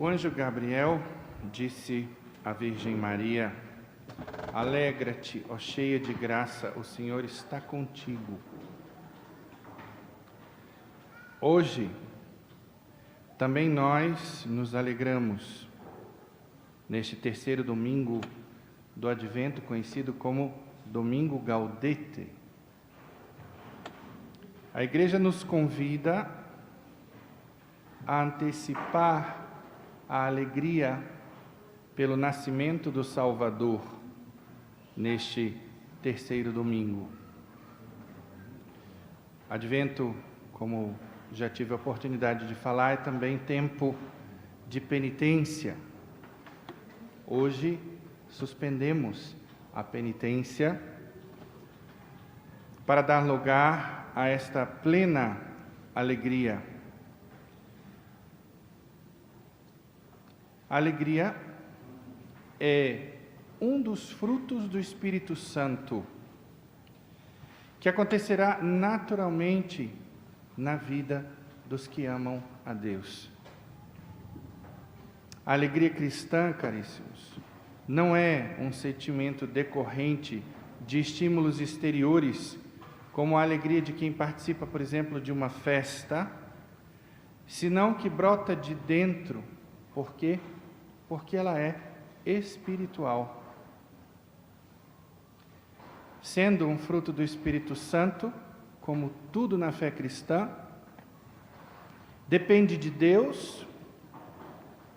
O anjo Gabriel disse à Virgem Maria: Alegra-te, ó cheia de graça, o Senhor está contigo. Hoje, também nós nos alegramos neste terceiro domingo do Advento, conhecido como Domingo Gaudete. A Igreja nos convida a antecipar a alegria pelo nascimento do Salvador neste terceiro domingo. Advento, como já tive a oportunidade de falar, é também tempo de penitência. Hoje suspendemos a penitência para dar lugar a esta plena alegria. A alegria é um dos frutos do Espírito Santo, que acontecerá naturalmente na vida dos que amam a Deus. A alegria cristã, caríssimos, não é um sentimento decorrente de estímulos exteriores, como a alegria de quem participa, por exemplo, de uma festa, senão que brota de dentro. Por quê? Porque ela é espiritual. Sendo um fruto do Espírito Santo, como tudo na fé cristã, depende de Deus,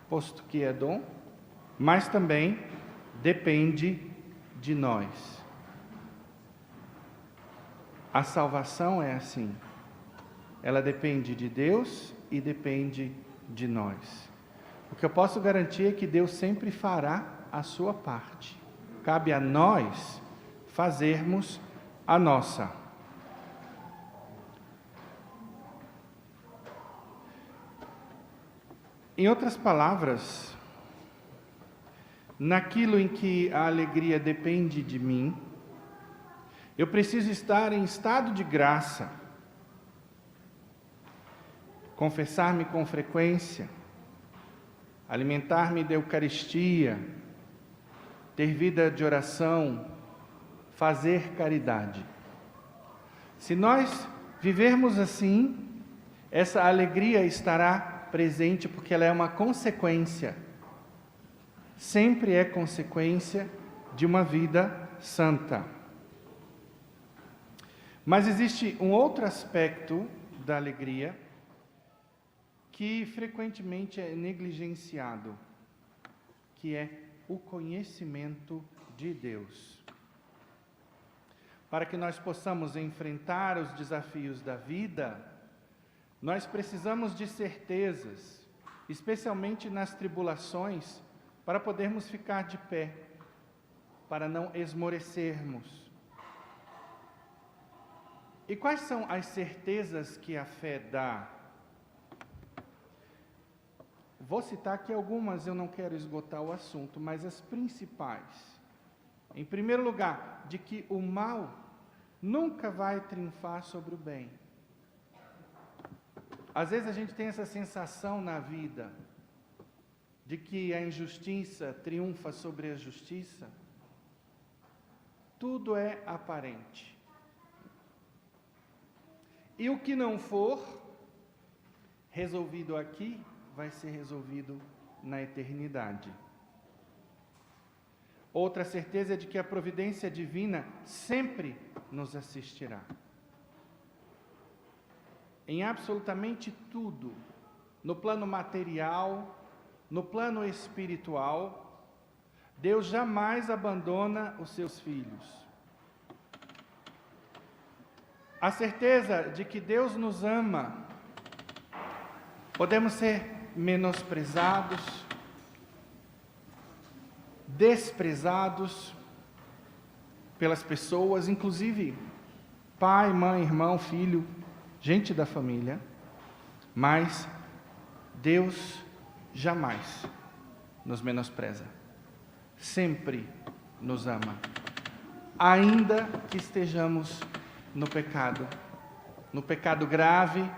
posto que é dom, mas também depende de nós. A salvação é assim. Ela depende de Deus e depende de nós. O que eu posso garantir é que Deus sempre fará a sua parte. Cabe a nós fazermos a nossa. Em outras palavras, naquilo em que a alegria depende de mim, eu preciso estar em estado de graça, confessar-me com frequência, alimentar-me da Eucaristia, ter vida de oração, fazer caridade. Se nós vivermos assim, essa alegria estará presente, porque ela é uma consequência, sempre é consequência de uma vida santa. Mas existe um outro aspecto da alegria que frequentemente é negligenciado, que é o conhecimento de Deus. Para que nós possamos enfrentar os desafios da vida, nós precisamos de certezas, especialmente nas tribulações, para podermos ficar de pé, para não esmorecermos. E quais são as certezas que a fé dá? Vou citar aqui algumas, eu não quero esgotar o assunto, mas as principais. Em primeiro lugar, de que o mal nunca vai triunfar sobre o bem. Às vezes a gente tem essa sensação na vida, de que a injustiça triunfa sobre a justiça. Tudo é aparente. E o que não for resolvido aqui, vai ser resolvido na eternidade. Outra certeza é de que a providência divina sempre nos assistirá. Em absolutamente tudo, no plano material, no plano espiritual, Deus jamais abandona os seus filhos. A certeza de que Deus nos ama. Podemos ser menosprezados, desprezados pelas pessoas, inclusive pai, mãe, irmão, filho, gente da família, mas Deus jamais nos menospreza, sempre nos ama, ainda que estejamos no pecado grave,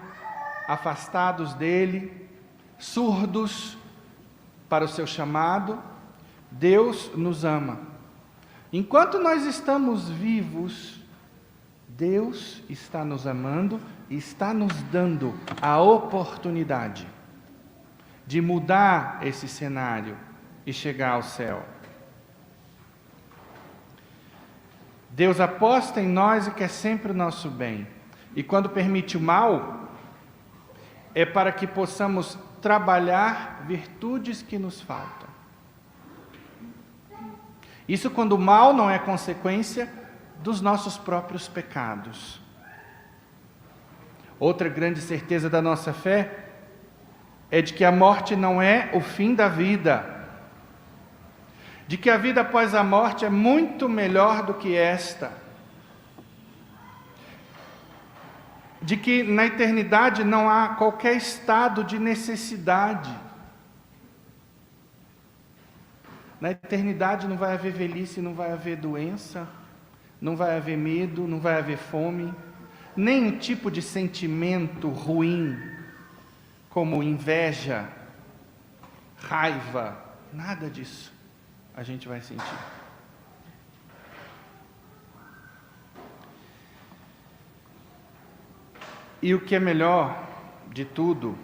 afastados dele, surdos para o seu chamado, Deus nos ama. Enquanto nós estamos vivos, Deus está nos amando e está nos dando a oportunidade de mudar esse cenário e chegar ao céu. Deus aposta em nós e quer sempre o nosso bem. E quando permite o mal, é para que possamos trabalhar virtudes que nos faltam. Isso quando o mal não é consequência dos nossos próprios pecados. Outra grande certeza da nossa fé é de que a morte não é o fim da vida. De que a vida após a morte é muito melhor do que esta. De que na eternidade não há qualquer estado de necessidade. Na eternidade não vai haver velhice, não vai haver doença, não vai haver medo, não vai haver fome, nenhum tipo de sentimento ruim, como inveja, raiva, nada disso a gente vai sentir. E o que é melhor de tudo,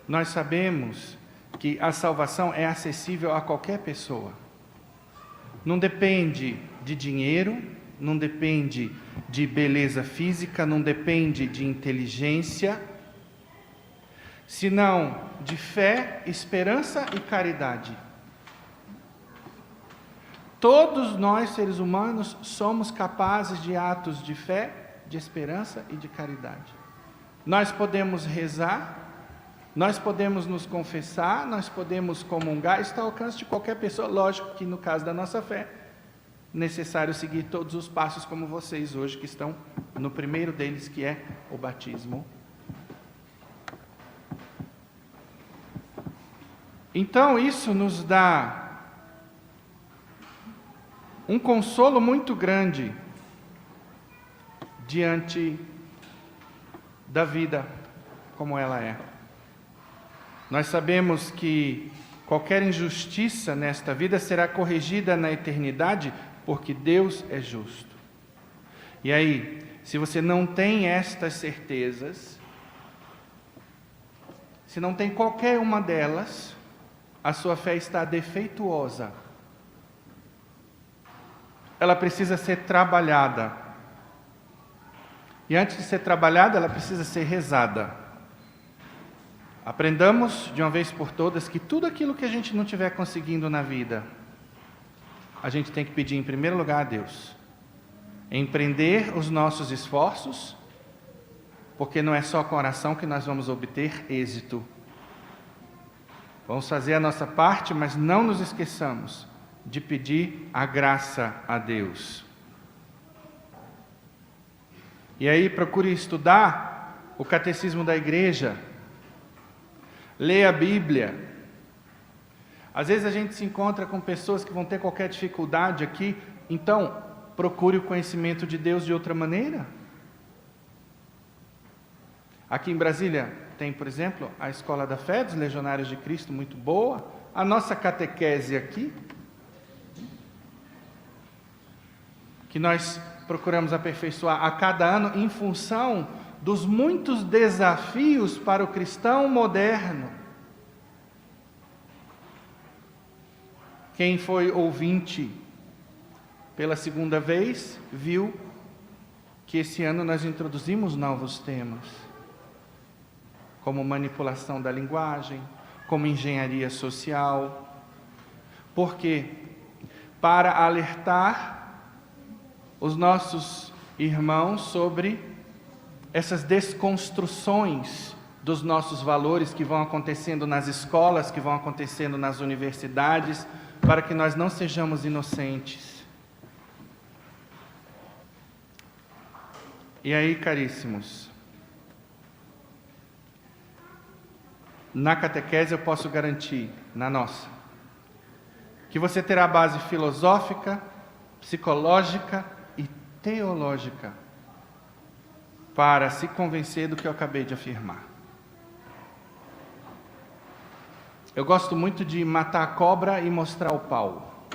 nós sabemos que a salvação é acessível a qualquer pessoa. Não depende de dinheiro, não depende de beleza física, não depende de inteligência, senão de fé, esperança e caridade. Todos nós, seres humanos, somos capazes de atos de fé, de esperança e de caridade. Nós podemos rezar, nós podemos nos confessar, nós podemos comungar, isso está ao alcance de qualquer pessoa. Lógico que no caso da nossa fé, necessário seguir todos os passos como vocês hoje que estão no primeiro deles, que é o batismo. Então isso nos dá um consolo muito grande diante da vida como ela é. Nós sabemos que qualquer injustiça nesta vida será corrigida na eternidade, porque Deus é justo. E aí, se você não tem estas certezas, se não tem qualquer uma delas, a sua fé está defeituosa. Ela precisa ser trabalhada. E antes de ser trabalhada, ela precisa ser rezada. Aprendamos de uma vez por todas que tudo aquilo que a gente não estiver conseguindo na vida, a gente tem que pedir em primeiro lugar a Deus. Empreender os nossos esforços, porque não é só com oração que nós vamos obter êxito. Vamos fazer a nossa parte, mas não nos esqueçamos de pedir a graça a Deus. E aí procure estudar o catecismo da igreja, leia a Bíblia. Às vezes a gente se encontra com pessoas que vão ter qualquer dificuldade aqui, então procure o conhecimento de Deus de outra maneira. Aqui em Brasília tem, por exemplo, a Escola da Fé dos Legionários de Cristo, muito boa. A nossa catequese aqui, que nós procuramos aperfeiçoar a cada ano em função dos muitos desafios para o cristão moderno. Quem foi ouvinte pela segunda vez, viu que esse ano nós introduzimos novos temas, como manipulação da linguagem, como engenharia social. Por quê? Para alertar os nossos irmãos sobre essas desconstruções dos nossos valores que vão acontecendo nas escolas, que vão acontecendo nas universidades, para que nós não sejamos inocentes. E aí, caríssimos, na catequese eu posso garantir, na nossa, que você terá base filosófica, psicológica e teológica para se convencer do que eu acabei de afirmar. Eu gosto muito de matar a cobra e mostrar o pau.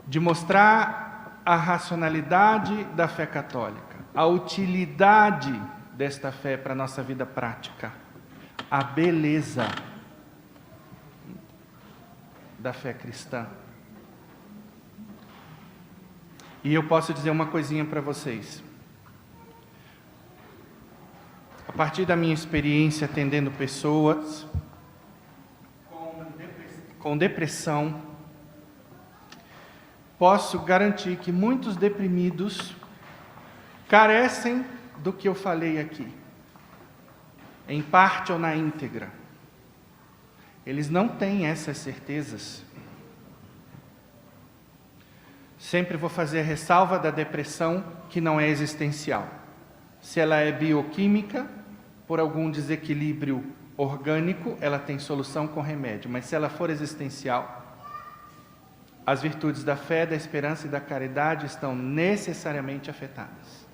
De mostrar a racionalidade da fé católica, a utilidade desta fé para a nossa vida prática, a beleza da fé cristã. E eu posso dizer uma coisinha para vocês. A partir da minha experiência atendendo pessoas com depressão, posso garantir que muitos deprimidos carecem do que eu falei aqui, em parte ou na íntegra. Eles não têm essas certezas. Sempre vou fazer a ressalva da depressão que não é existencial. Se ela é bioquímica, por algum desequilíbrio orgânico, ela tem solução com remédio. Mas se ela for existencial, as virtudes da fé, da esperança e da caridade estão necessariamente afetadas.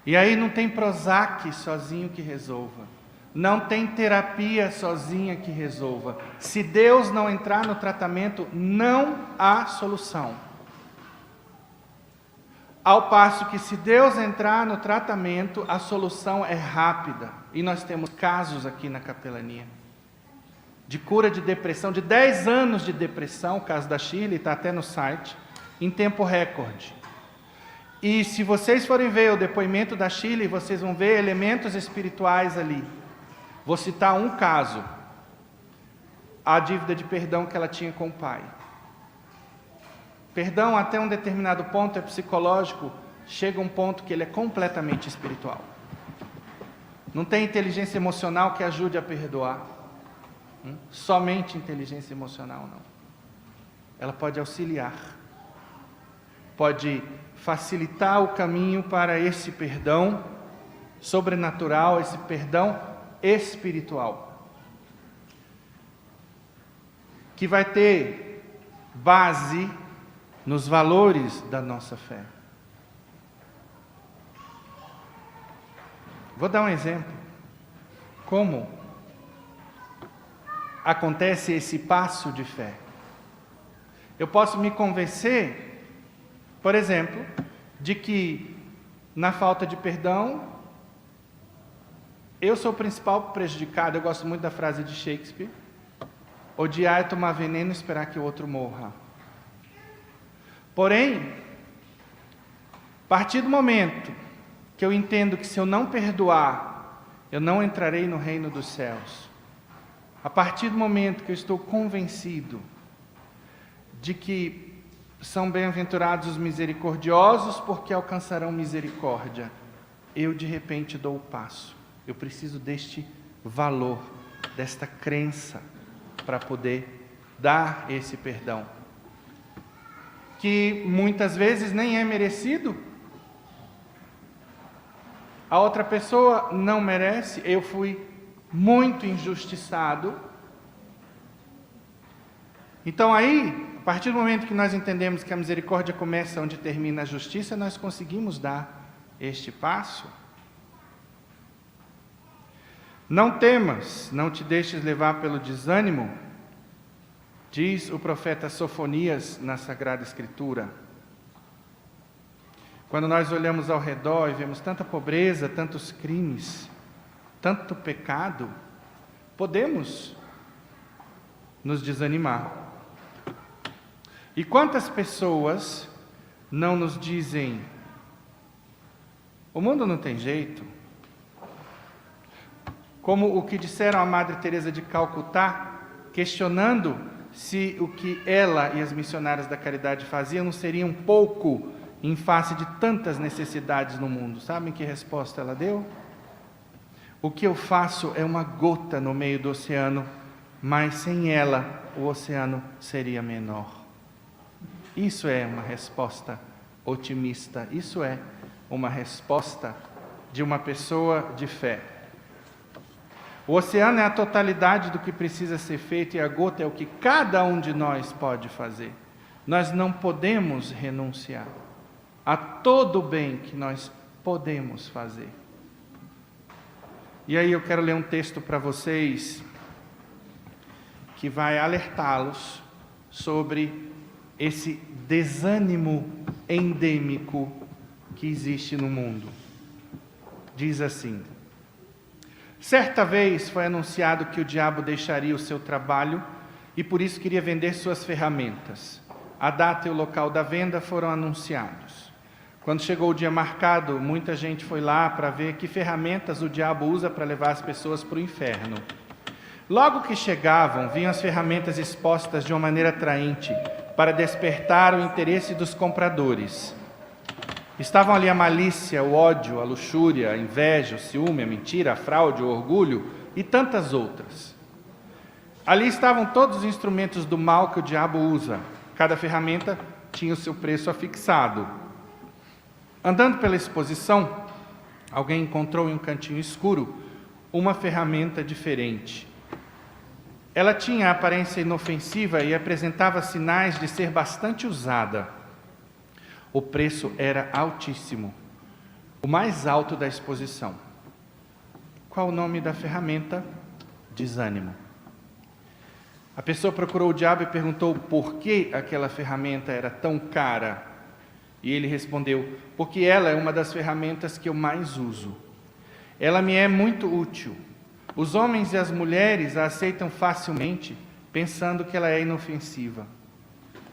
E aí não tem Prozac sozinho que resolva. Não tem terapia sozinha que resolva. Se Deus não entrar no tratamento, não há solução. Ao passo que se Deus entrar no tratamento, a solução é rápida. E nós temos casos aqui na capelania de cura de depressão, de 10 anos de depressão, o caso da Shirley, está até no site, em tempo recorde. E se vocês forem ver o depoimento da Shirley, vocês vão ver elementos espirituais ali. Vou citar um caso, a dívida de perdão que ela tinha com o pai. Perdão até um determinado ponto é psicológico, chega um ponto que ele é completamente espiritual. Não tem inteligência emocional que ajude a perdoar. Somente inteligência emocional não. Ela pode auxiliar, pode facilitar o caminho para esse perdão sobrenatural, esse perdão espiritual, que vai ter base nos valores da nossa fé. Vou dar um exemplo. Como acontece esse passo de fé? Eu posso me convencer, por exemplo, de que na falta de perdão eu sou o principal prejudicado. Eu gosto muito da frase de Shakespeare: odiar é tomar veneno e esperar que o outro morra. Porém, a partir do momento que eu entendo que se eu não perdoar, eu não entrarei no reino dos céus, a partir do momento que eu estou convencido de que são bem-aventurados os misericordiosos, porque alcançarão misericórdia, eu de repente dou o passo. Eu preciso deste valor, desta crença, para poder dar esse perdão, que muitas vezes nem é merecido. A outra pessoa não merece. Eu fui muito injustiçado. Então aí, a partir do momento que nós entendemos que a misericórdia começa onde termina a justiça, nós conseguimos dar este passo. Não temas, não te deixes levar pelo desânimo, diz o profeta Sofonias na Sagrada Escritura. Quando nós olhamos ao redor e vemos tanta pobreza, tantos crimes, tanto pecado, podemos nos desanimar. E quantas pessoas não nos dizem: o mundo não tem jeito? Como o que disseram a Madre Teresa de Calcutá, questionando se o que ela e as missionárias da caridade faziam não seria um pouco em face de tantas necessidades no mundo. Sabem que resposta ela deu? O que eu faço é uma gota no meio do oceano, mas sem ela o oceano seria menor. Isso é uma resposta otimista, isso é uma resposta de uma pessoa de fé. O oceano é a totalidade do que precisa ser feito e a gota é o que cada um de nós pode fazer. Nós não podemos renunciar a todo o bem que nós podemos fazer. E aí eu quero ler um texto para vocês que vai alertá-los sobre esse desânimo endêmico que existe no mundo. Diz assim: certa vez foi anunciado que o diabo deixaria o seu trabalho e por isso queria vender suas ferramentas. A data e o local da venda foram anunciados. Quando chegou o dia marcado, muita gente foi lá para ver que ferramentas o diabo usa para levar as pessoas para o inferno. Logo que chegavam, viam as ferramentas expostas de uma maneira atraente para despertar o interesse dos compradores. Estavam ali a malícia, o ódio, a luxúria, a inveja, o ciúme, a mentira, a fraude, o orgulho e tantas outras. Ali estavam todos os instrumentos do mal que o diabo usa. Cada ferramenta tinha o seu preço afixado. Andando pela exposição, alguém encontrou em um cantinho escuro uma ferramenta diferente. Ela tinha a aparência inofensiva e apresentava sinais de ser bastante usada. O preço era altíssimo, o mais alto da exposição. Qual o nome da ferramenta? Desânimo. A pessoa procurou o diabo e perguntou por que aquela ferramenta era tão cara. E ele respondeu: porque ela é uma das ferramentas que eu mais uso. Ela me é muito útil. Os homens e as mulheres a aceitam facilmente, pensando que ela é inofensiva.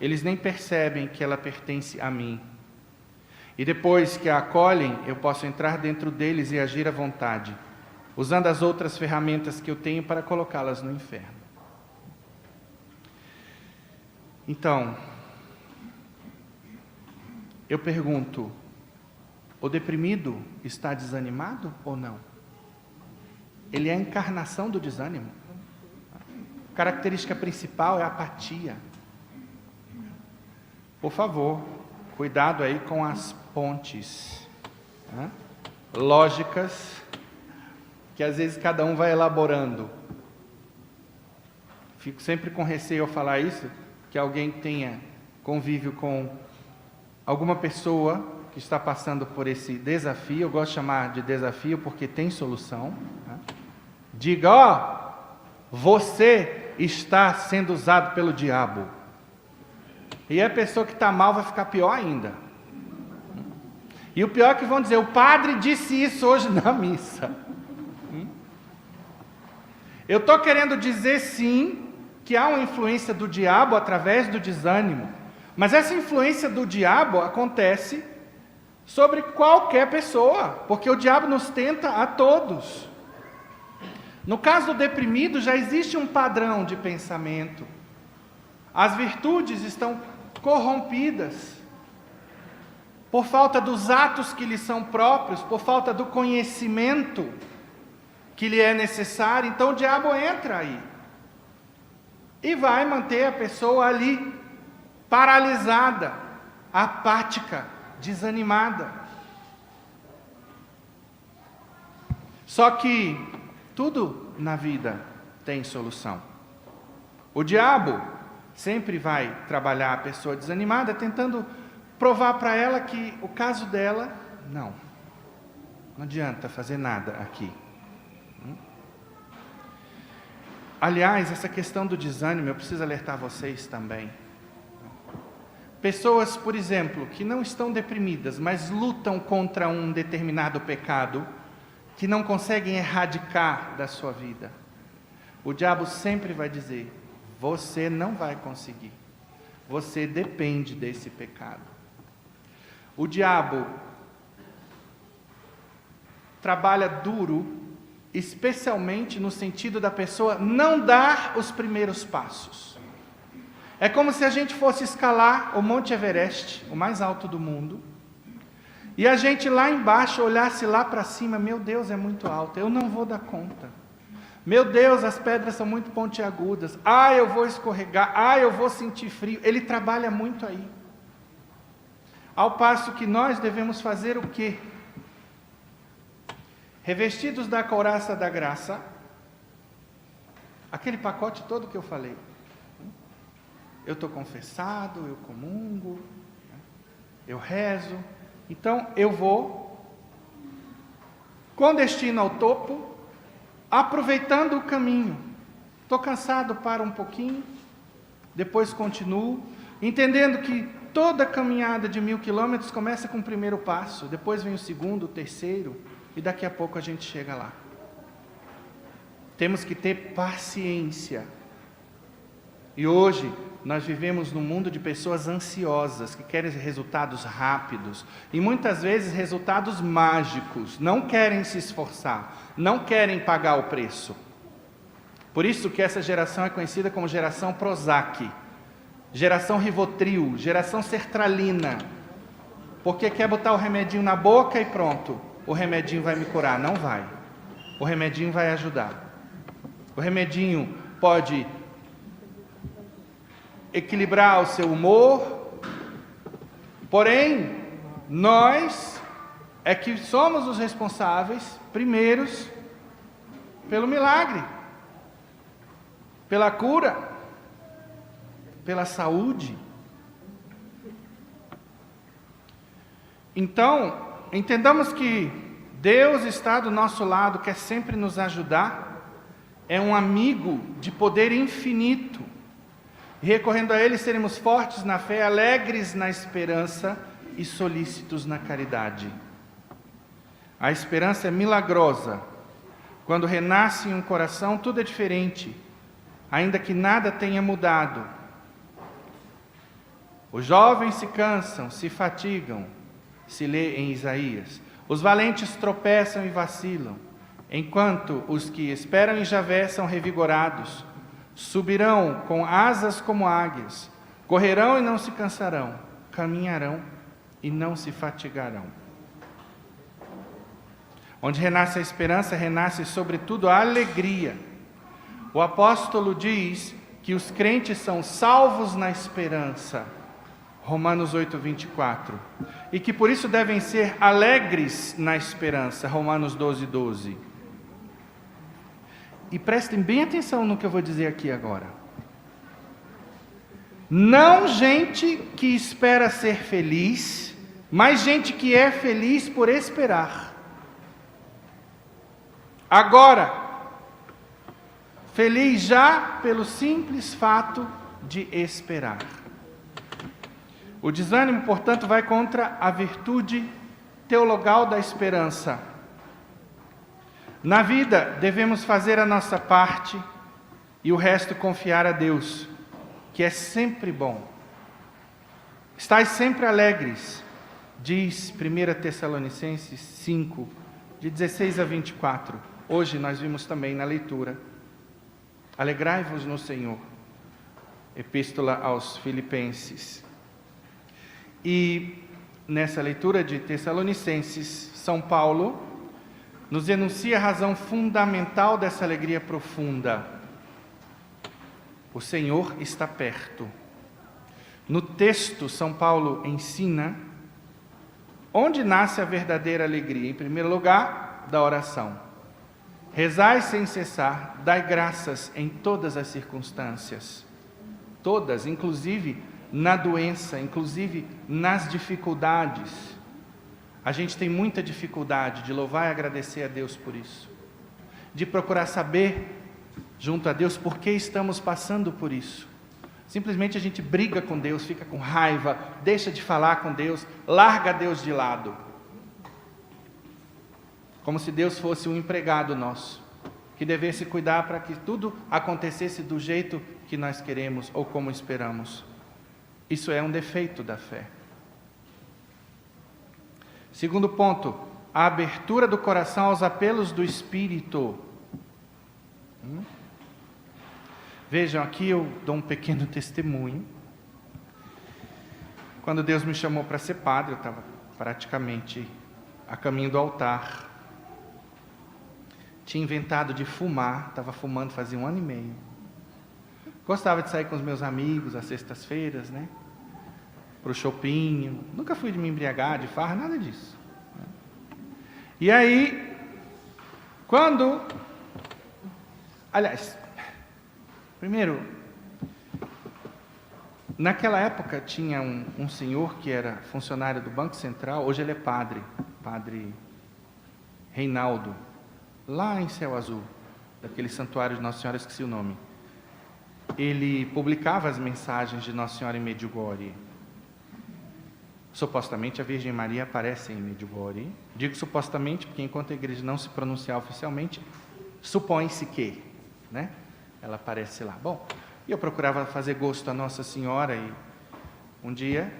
Eles nem percebem que ela pertence a mim. E depois que a acolhem, eu posso entrar dentro deles e agir à vontade, usando as outras ferramentas que eu tenho para colocá-las no inferno. Então, eu pergunto, o deprimido está desanimado ou não? Ele é a encarnação do desânimo. A característica principal é a apatia. Por favor, cuidado aí com as pontes lógicas que às vezes cada um vai elaborando. Fico sempre com receio ao falar isso, que alguém tenha convívio com alguma pessoa que está passando por esse desafio. Eu gosto de chamar de desafio porque tem solução. Diga: ó, você está sendo usado pelo diabo. E a pessoa que está mal vai ficar pior ainda. E o pior é que vão dizer: o padre disse isso hoje na missa. Eu estou querendo dizer sim que há uma influência do diabo através do desânimo. Mas essa influência do diabo acontece sobre qualquer pessoa, porque o diabo nos tenta a todos. No caso do deprimido, já existe um padrão de pensamento. As virtudes estão corrompidas por falta dos atos que lhe são próprios, por falta do conhecimento que lhe é necessário. Então o diabo entra aí e vai manter a pessoa ali, paralisada, apática, desanimada. Só que tudo na vida tem solução. O diabo sempre vai trabalhar a pessoa desanimada, tentando provar para ela que o caso dela, não adianta fazer nada aqui. Aliás, essa questão do desânimo, eu preciso alertar vocês também. Pessoas, por exemplo, que não estão deprimidas, mas lutam contra um determinado pecado, que não conseguem erradicar da sua vida. O diabo sempre vai dizer: você não vai conseguir. Você depende desse pecado. O diabo trabalha duro, especialmente no sentido da pessoa não dar os primeiros passos. É como se a gente fosse escalar o Monte Everest, o mais alto do mundo, e a gente lá embaixo olhasse lá para cima: meu Deus, é muito alto, eu não vou dar conta. Meu Deus, as pedras são muito pontiagudas. Eu vou escorregar, eu vou sentir frio. Ele trabalha muito aí. Ao passo que nós devemos fazer o quê? Revestidos da couraça da graça, aquele pacote todo que eu falei. Eu estou confessado, eu comungo, eu rezo. Então eu vou com destino ao topo, aproveitando o caminho. Estou cansado, paro um pouquinho, depois continuo, entendendo que toda caminhada de 1000 quilômetros começa com o primeiro passo, depois vem o segundo, o terceiro, e daqui a pouco a gente chega lá. Temos que ter paciência. E hoje nós vivemos num mundo de pessoas ansiosas, que querem resultados rápidos, e muitas vezes resultados mágicos, não querem se esforçar, não querem pagar o preço. Por isso que essa geração é conhecida como geração Prozac, geração Rivotril, geração sertralina, porque quer botar o remedinho na boca e pronto, o remedinho vai me curar. Não vai. O remedinho vai ajudar. O remedinho pode equilibrar o seu humor, porém, nós é que somos os responsáveis, primeiros, pelo milagre, pela cura, pela saúde. Então, entendamos que Deus está do nosso lado, quer sempre nos ajudar, é um amigo de poder infinito. Recorrendo a Ele, seremos fortes na fé, alegres na esperança e solícitos na caridade. A esperança é milagrosa. Quando renasce em um coração, tudo é diferente, ainda que nada tenha mudado. Os jovens se cansam, se fatigam, se lê em Isaías. Os valentes tropeçam e vacilam, enquanto os que esperam em Javé são revigorados. Subirão com asas como águias, correrão e não se cansarão, caminharão e não se fatigarão. Onde renasce a esperança, renasce sobretudo a alegria. O apóstolo diz que os crentes são salvos na esperança, Romanos 8, 24, e que por isso devem ser alegres na esperança, Romanos 12, 12. E prestem bem atenção no que eu vou dizer aqui agora. Não gente que espera ser feliz, mas gente que é feliz por esperar. Agora, feliz já pelo simples fato de esperar. O desânimo, portanto, vai contra a virtude teologal da esperança. Na vida, devemos fazer a nossa parte e o resto confiar a Deus, que é sempre bom. Estais sempre alegres, diz 1 Tessalonicenses 5, de 16 a 24. Hoje nós vimos também na leitura. Alegrai-vos no Senhor. Epístola aos Filipenses. E nessa leitura de Tessalonicenses, São Paulo nos enuncia a razão fundamental dessa alegria profunda. O Senhor está perto. No texto, São Paulo ensina onde nasce a verdadeira alegria. Em primeiro lugar, da oração. Rezai sem cessar, dai graças em todas as circunstâncias. Todas, inclusive na doença, inclusive nas dificuldades. A gente tem muita dificuldade de louvar e agradecer a Deus por isso. De procurar saber, junto a Deus, por que estamos passando por isso. Simplesmente a gente briga com Deus, fica com raiva, deixa de falar com Deus, larga Deus de lado. Como se Deus fosse um empregado nosso, que devesse cuidar para que tudo acontecesse do jeito que nós queremos ou como esperamos. Isso é um defeito da fé. Segundo ponto, a abertura do coração aos apelos do Espírito. Vejam, aqui eu dou um pequeno testemunho. Quando Deus me chamou para ser padre, eu estava praticamente a caminho do altar. Tinha inventado de fumar, estava fumando fazia 1 ano e meio. Gostava de sair com os meus amigos às sextas-feiras, né? Para o shopping. Nunca fui de me embriagar, de farra, nada disso. E aí, aliás, primeiro, naquela época tinha um senhor que era funcionário do Banco Central, hoje ele é padre Reinaldo, lá em Céu Azul. daquele santuário de Nossa Senhora, esqueci o nome. Ele publicava as mensagens de Nossa Senhora em Medjugorje. Supostamente a Virgem Maria aparece em Medjugorje. Digo supostamente porque enquanto a igreja não se pronunciar oficialmente, supõe-se que, né, ela aparece lá. Bom, eu procurava fazer gosto a Nossa Senhora e um dia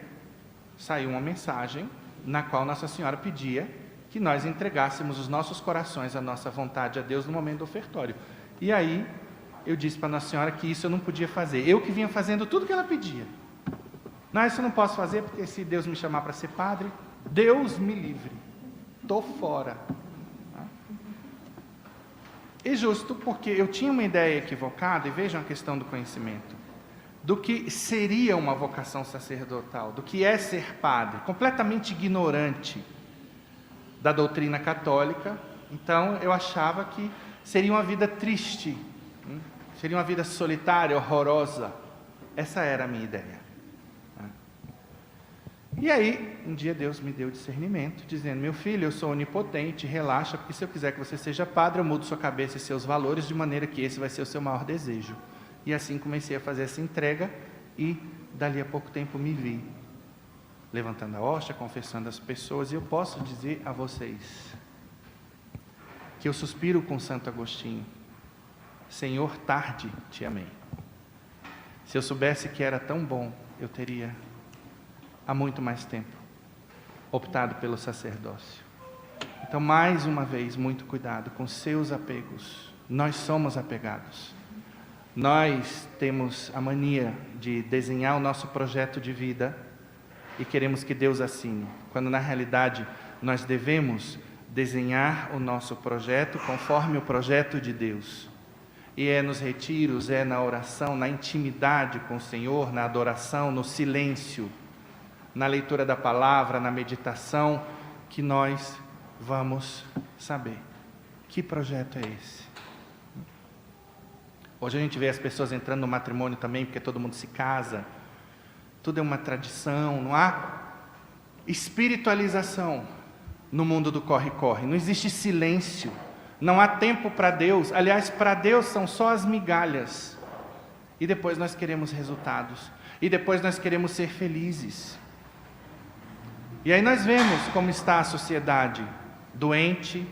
saiu uma mensagem na qual Nossa Senhora pedia que nós entregássemos os nossos corações, a nossa vontade a Deus no momento do ofertório. E aí eu disse para Nossa Senhora que isso eu não podia fazer. Eu que vinha fazendo tudo que ela pedia. Não, isso eu não posso fazer, porque se Deus me chamar para ser padre, Deus me livre. Estou fora. E justo porque eu tinha uma ideia equivocada, e vejam a questão do conhecimento, do que seria uma vocação sacerdotal, do que é ser padre, completamente ignorante da doutrina católica. Então eu achava que seria uma vida triste, seria uma vida solitária, horrorosa. Essa era a minha ideia. E aí, um dia Deus me deu discernimento, dizendo: meu filho, eu sou onipotente, relaxa, porque se eu quiser que você seja padre, eu mudo sua cabeça e seus valores, de maneira que esse vai ser o seu maior desejo. E assim comecei a fazer essa entrega, e dali a pouco tempo me vi levantando a hóstia, confessando as pessoas, e eu posso dizer a vocês que eu suspiro com Santo Agostinho: Senhor, tarde te amei. Se eu soubesse que era tão bom, eu teria há muito mais tempo optado pelo sacerdócio. Então, mais uma vez, muito cuidado com seus apegos. Nós somos apegados. Nós temos a mania de desenhar o nosso projeto de vida e queremos que Deus assine, quando na realidade nós devemos desenhar o nosso projeto conforme o projeto de Deus. E é nos retiros, é na oração, na intimidade com o Senhor, na adoração, no silêncio, na leitura da palavra, na meditação, que nós vamos saber que projeto é esse. Hoje a gente vê as pessoas entrando no matrimônio também, porque todo mundo se casa. Tudo é uma tradição, não há espiritualização no mundo do corre-corre. Não existe silêncio, não há tempo para Deus. Aliás, para Deus são só as migalhas. E depois nós queremos resultados. E depois nós queremos ser felizes. E aí nós vemos como está a sociedade: doente,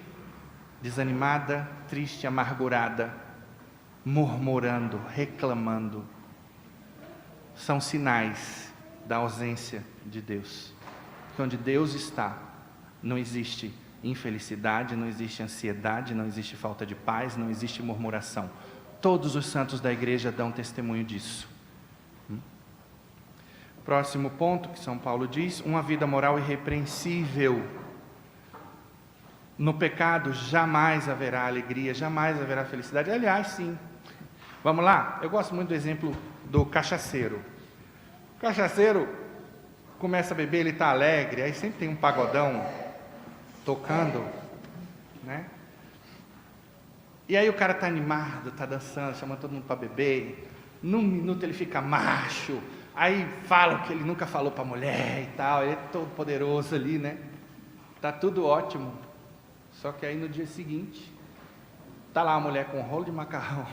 desanimada, triste, amargurada, murmurando, reclamando. São sinais da ausência de Deus. Porque onde Deus está, não existe infelicidade, não existe ansiedade, não existe falta de paz, não existe murmuração. Todos os santos da igreja dão testemunho disso. Próximo ponto que São Paulo diz: uma vida moral irrepreensível. No pecado jamais haverá alegria, jamais haverá felicidade. Aliás, sim. Vamos lá? Eu gosto muito do exemplo do cachaceiro. O cachaceiro começa a beber, ele está alegre, aí sempre tem um pagodão tocando, né? E aí o cara está animado, está dançando, chamando todo mundo para beber. Num minuto ele fica macho. Aí fala o que ele nunca falou para a mulher e tal, ele é todo poderoso ali, né? Está tudo ótimo. Só que aí no dia seguinte, está lá a mulher com um rolo de macarrão.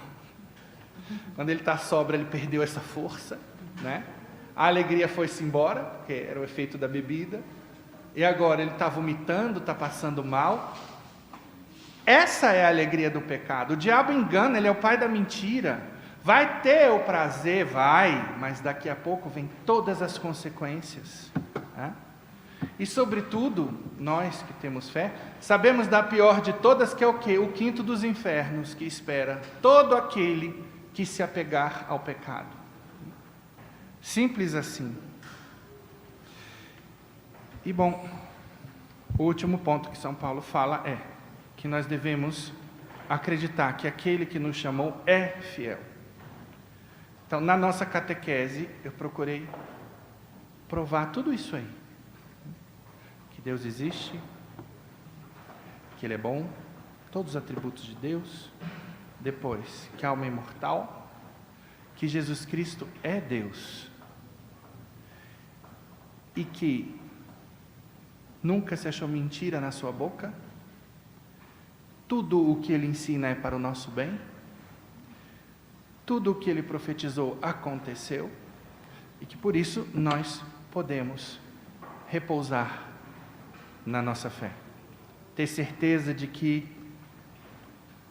Quando ele está sóbrio, ele perdeu essa força, né? A alegria foi-se embora, porque era o efeito da bebida. E agora ele está vomitando, está passando mal. Essa é a alegria do pecado. O diabo engana, ele é o pai da mentira. Vai ter o prazer, vai, mas daqui a pouco vem todas as consequências, né? E sobretudo, nós que temos fé, sabemos da pior de todas, que é o quê? O quinto dos infernos, que espera todo aquele que se apegar ao pecado. Simples assim. E bom, o último ponto que São Paulo fala é que nós devemos acreditar que aquele que nos chamou é fiel. Então, na nossa catequese, eu procurei provar tudo isso aí. Que Deus existe, que Ele é bom, todos os atributos de Deus. Depois, que a alma é imortal, que Jesus Cristo é Deus. E que nunca se achou mentira na sua boca. tudo o que ele ensina é para o nosso bem? Tudo o que ele profetizou aconteceu? E que por isso nós podemos repousar na nossa fé. Ter certeza de que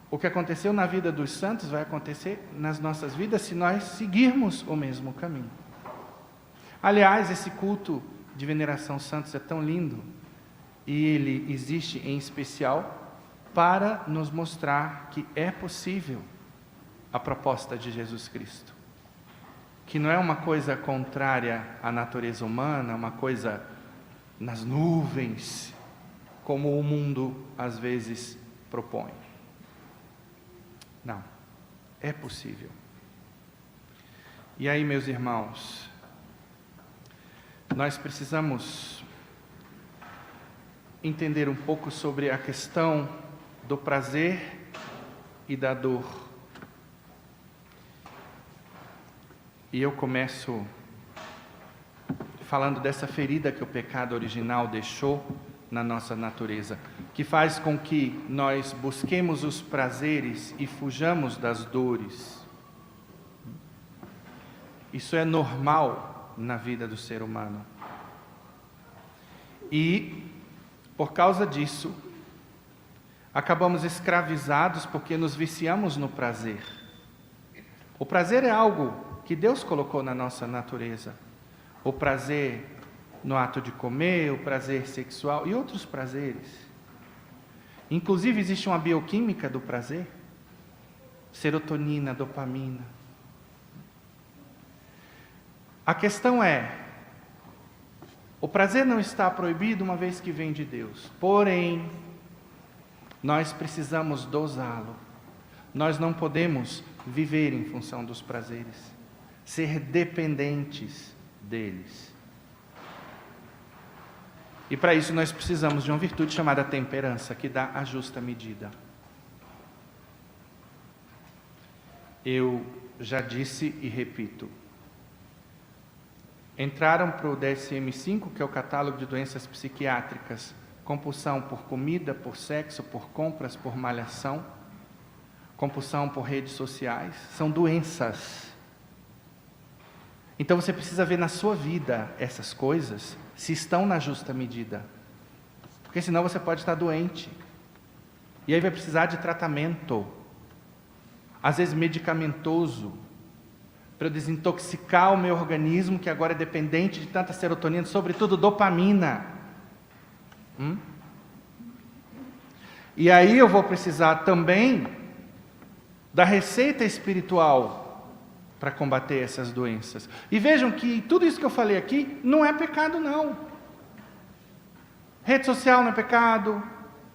o que aconteceu na vida dos santos vai acontecer nas nossas vidas se nós seguirmos o mesmo caminho. Aliás, esse culto de veneração aos santos é tão lindo, e ele existe em especial para nos mostrar que é possível a proposta de Jesus Cristo. Que não é uma coisa contrária à natureza humana, uma coisa nas nuvens, como o mundo às vezes propõe. Não, é possível. E aí, meus irmãos, nós precisamos entender um pouco sobre a questão do prazer e da dor. E eu começo falando dessa ferida que o pecado original deixou na nossa natureza, que faz com que nós busquemos os prazeres e fujamos das dores. Isso é normal na vida do ser humano. E, por causa disso, acabamos escravizados porque nos viciamos no prazer. O prazer é algo que Deus colocou na nossa natureza. O prazer no ato de comer, o prazer sexual e outros prazeres. Inclusive, existe uma bioquímica do prazer. Serotonina, dopamina. A questão é, o prazer não está proibido uma vez que vem de Deus. Porém, nós precisamos dosá-lo. Nós não podemos viver em função dos prazeres, ser dependentes deles. E para isso nós precisamos de uma virtude chamada temperança, que dá a justa medida. Eu já disse e repito, entraram para o DSM-5, que é o catálogo de doenças psiquiátricas, compulsão por comida, por sexo, por compras, por malhação, compulsão por redes sociais, são doenças. Então você precisa ver na sua vida essas coisas, se estão na justa medida. Porque senão você pode estar doente. E aí vai precisar de tratamento. Às vezes medicamentoso, para eu desintoxicar o meu organismo, que agora é dependente de tanta serotonina, sobretudo dopamina. E aí eu vou precisar também da receita espiritual para combater essas doenças. E vejam que tudo isso que eu falei aqui não é pecado, não. Rede social não é pecado,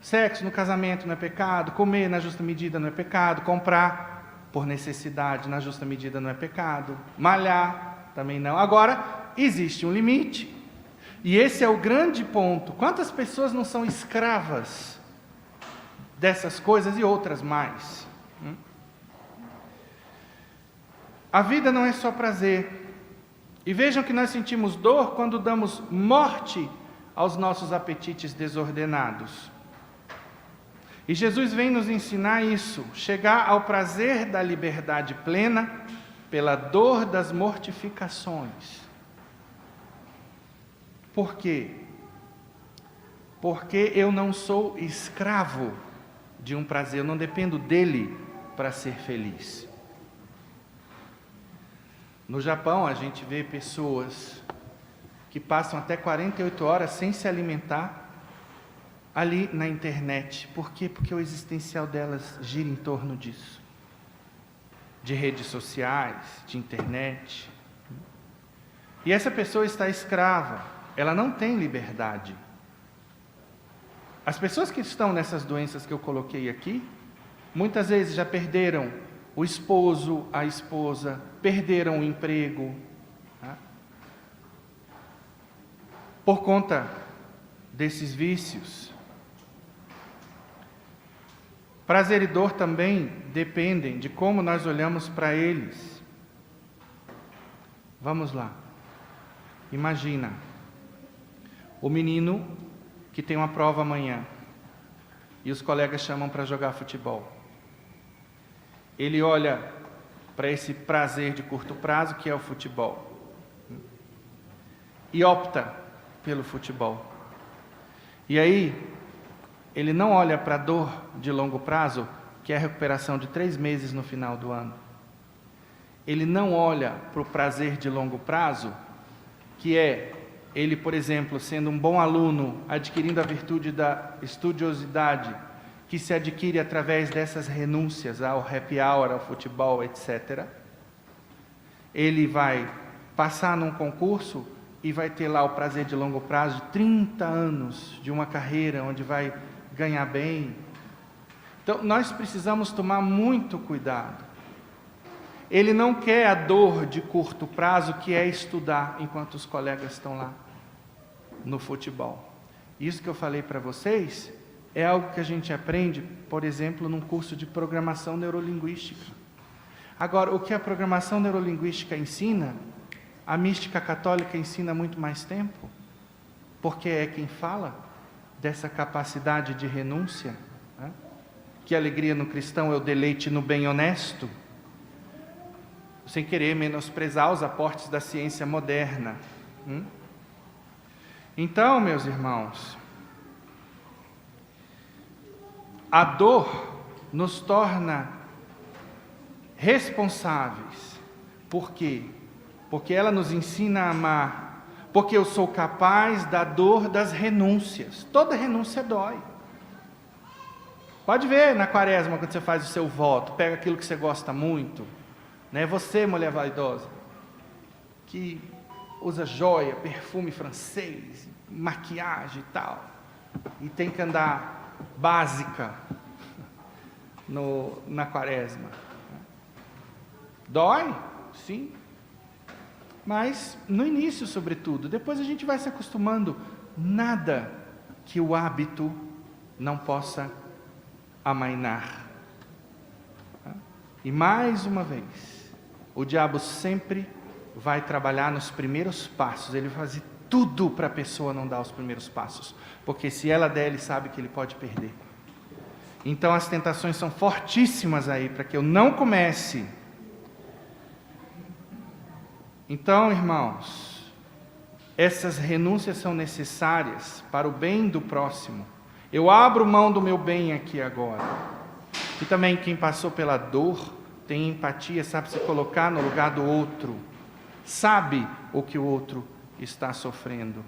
sexo no casamento não é pecado, comer na justa medida não é pecado, comprar por necessidade na justa medida não é pecado, malhar também não. Agora, existe um limite. E esse é o grande ponto. Quantas pessoas não são escravas dessas coisas e outras mais? A vida não é só prazer. E vejam que nós sentimos dor quando damos morte aos nossos apetites desordenados. E Jesus vem nos ensinar isso, chegar ao prazer da liberdade plena pela dor das mortificações. Por quê? Porque eu não sou escravo de um prazer, eu não dependo dele para ser feliz. No Japão, a gente vê pessoas que passam até 48 horas sem se alimentar ali na internet. Por quê? Porque o existencial delas gira em torno disso. De redes sociais, de internet. E essa pessoa está escrava, ela não tem liberdade. As pessoas que estão nessas doenças que eu coloquei aqui, muitas vezes já perderam o esposo, a esposa, perderam o emprego, por conta desses vícios. Prazer e dor também dependem de como nós olhamos para eles. Vamos lá. Imagina o menino que tem uma prova amanhã e os colegas chamam para jogar futebol. Ele olha para esse prazer de curto prazo, que é o futebol, e opta pelo futebol. E aí, ele não olha para a dor de longo prazo, que é a recuperação de 3 meses no final do ano. Ele não olha para o prazer de longo prazo, que é ele, por exemplo, sendo um bom aluno, adquirindo a virtude da estudiosidade, que se adquire através dessas renúncias ao happy hour, ao futebol, etc. Ele vai passar num concurso e vai ter lá o prazer de longo prazo de 30 anos de uma carreira onde vai ganhar bem. Então, nós precisamos tomar muito cuidado. Ele não quer a dor de curto prazo, que é estudar enquanto os colegas estão lá no futebol. Isso que eu falei para vocês é algo que a gente aprende, por exemplo, num curso de programação neurolinguística. Agora, o que a programação neurolinguística ensina, a mística católica ensina há muito mais tempo, porque é quem fala dessa capacidade de renúncia, né? Que a alegria no cristão é o deleite no bem honesto, sem querer menosprezar os aportes da ciência moderna. Então, meus irmãos, a dor nos torna responsáveis. Por quê? Porque ela nos ensina a amar. Porque eu sou capaz da dor das renúncias. Toda renúncia dói. Pode ver na quaresma, quando você faz o seu voto, pega aquilo que você gosta muito, né? Você, mulher vaidosa, que usa joia, perfume francês, maquiagem e tal, e tem que andar básica na quaresma. Dói? Sim. Mas no início, sobretudo, depois a gente vai se acostumando. Nada que o hábito não possa amainar. E mais uma vez, o diabo sempre vai trabalhar nos primeiros passos. Ele vai fazer tudo para a pessoa não dar os primeiros passos, porque se ela der, ele sabe que ele pode perder. Então as tentações são fortíssimas aí, para que eu não comece. Então, irmãos, essas renúncias são necessárias para o bem do próximo. Eu abro mão do meu bem aqui agora. E também quem passou pela dor tem empatia, sabe se colocar no lugar do outro, sabe o que o outro está sofrendo.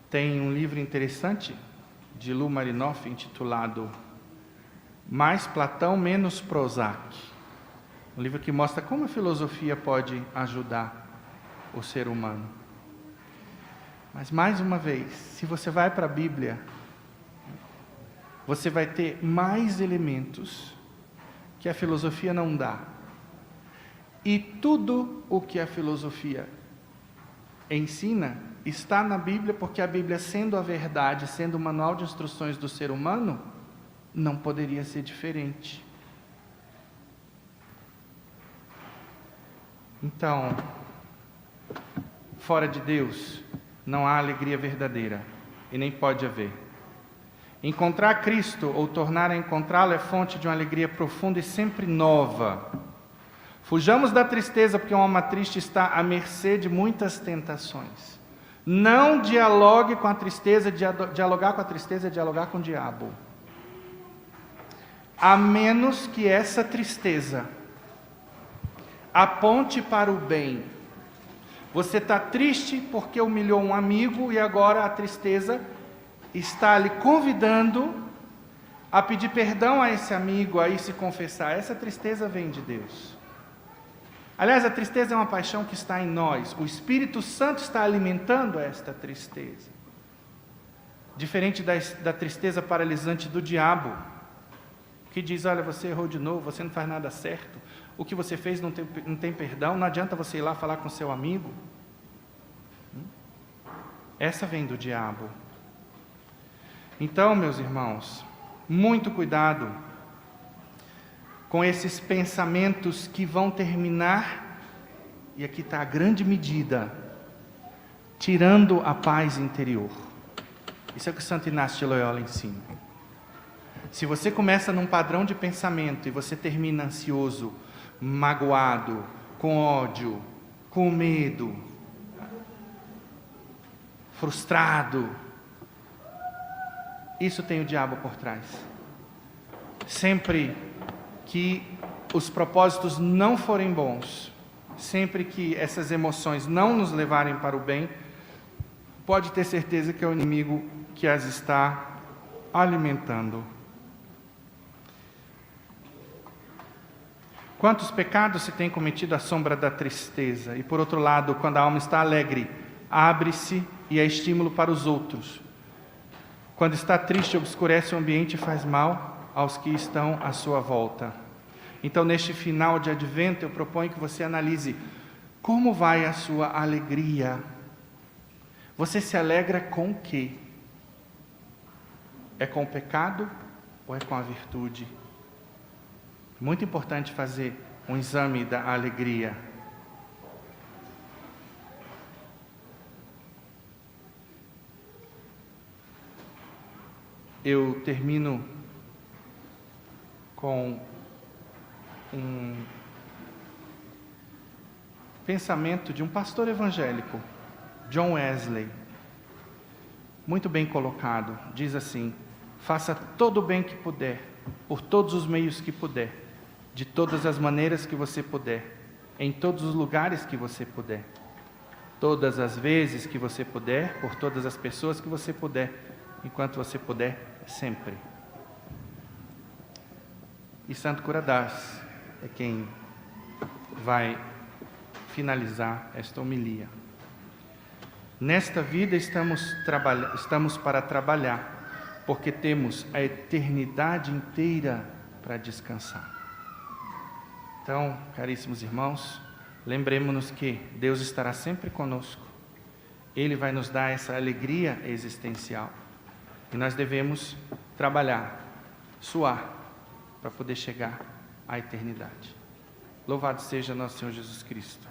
Tem um livro interessante de Lu Marinoff intitulado Mais Platão, Menos Prozac. Um livro que mostra como a filosofia pode ajudar o ser humano. Mas mais uma vez, se você vai para a Bíblia, você vai ter mais elementos que a filosofia não dá. E tudo o que a filosofia ensina está na Bíblia, porque a Bíblia, sendo a verdade, sendo o manual de instruções do ser humano, não poderia ser diferente. Então, fora de Deus, não há alegria verdadeira, e nem pode haver. Encontrar Cristo, ou tornar a encontrá-lo, é fonte de uma alegria profunda e sempre nova. Fujamos da tristeza, porque uma alma triste está à mercê de muitas tentações. Não dialogue com a tristeza, dialogar com a tristeza é dialogar com o diabo. A menos que essa tristeza aponte para o bem. Você está triste porque humilhou um amigo e agora a tristeza está lhe convidando a pedir perdão a esse amigo, a ir se confessar. Essa tristeza vem de Deus. Aliás, a tristeza é uma paixão que está em nós. O Espírito Santo está alimentando esta tristeza. Diferente da tristeza paralisante do diabo, que diz, olha, você errou de novo, você não faz nada certo, o que você fez não tem perdão, não adianta você ir lá falar com seu amigo. Essa vem do diabo. Então, meus irmãos, muito cuidado com esses pensamentos que vão terminar, e aqui está a grande medida, tirando a paz interior. Isso é o que Santo Inácio de Loyola ensina. Se você começa num padrão de pensamento e você termina ansioso, magoado, com ódio, com medo, frustrado, isso tem o diabo por trás. Sempre que os propósitos não forem bons, sempre que essas emoções não nos levarem para o bem, pode ter certeza que é o inimigo que as está alimentando. Quantos pecados se tem cometido à sombra da tristeza? E por outro lado, quando a alma está alegre, abre-se e é estímulo para os outros. Quando está triste, obscurece o ambiente e faz mal aos que estão à sua volta. Então, neste final de advento, eu proponho que você analise como vai a sua alegria. Você se alegra com o quê? É com o pecado ou é com a virtude? Muito importante fazer um exame da alegria. Eu termino com um pensamento de um pastor evangélico, John Wesley, muito bem colocado. Diz assim: faça todo o bem que puder, por todos os meios que puder, de todas as maneiras que você puder, em todos os lugares que você puder, todas as vezes que você puder, por todas as pessoas que você puder, enquanto você puder, sempre. E Santo Curadás é quem vai finalizar esta homilia. Nesta vida estamos para trabalhar, porque temos a eternidade inteira para descansar. Então, caríssimos irmãos, lembremos-nos que Deus estará sempre conosco. Ele vai nos dar essa alegria existencial. E nós devemos trabalhar, suar, para poder chegar à eternidade. Louvado seja nosso Senhor Jesus Cristo.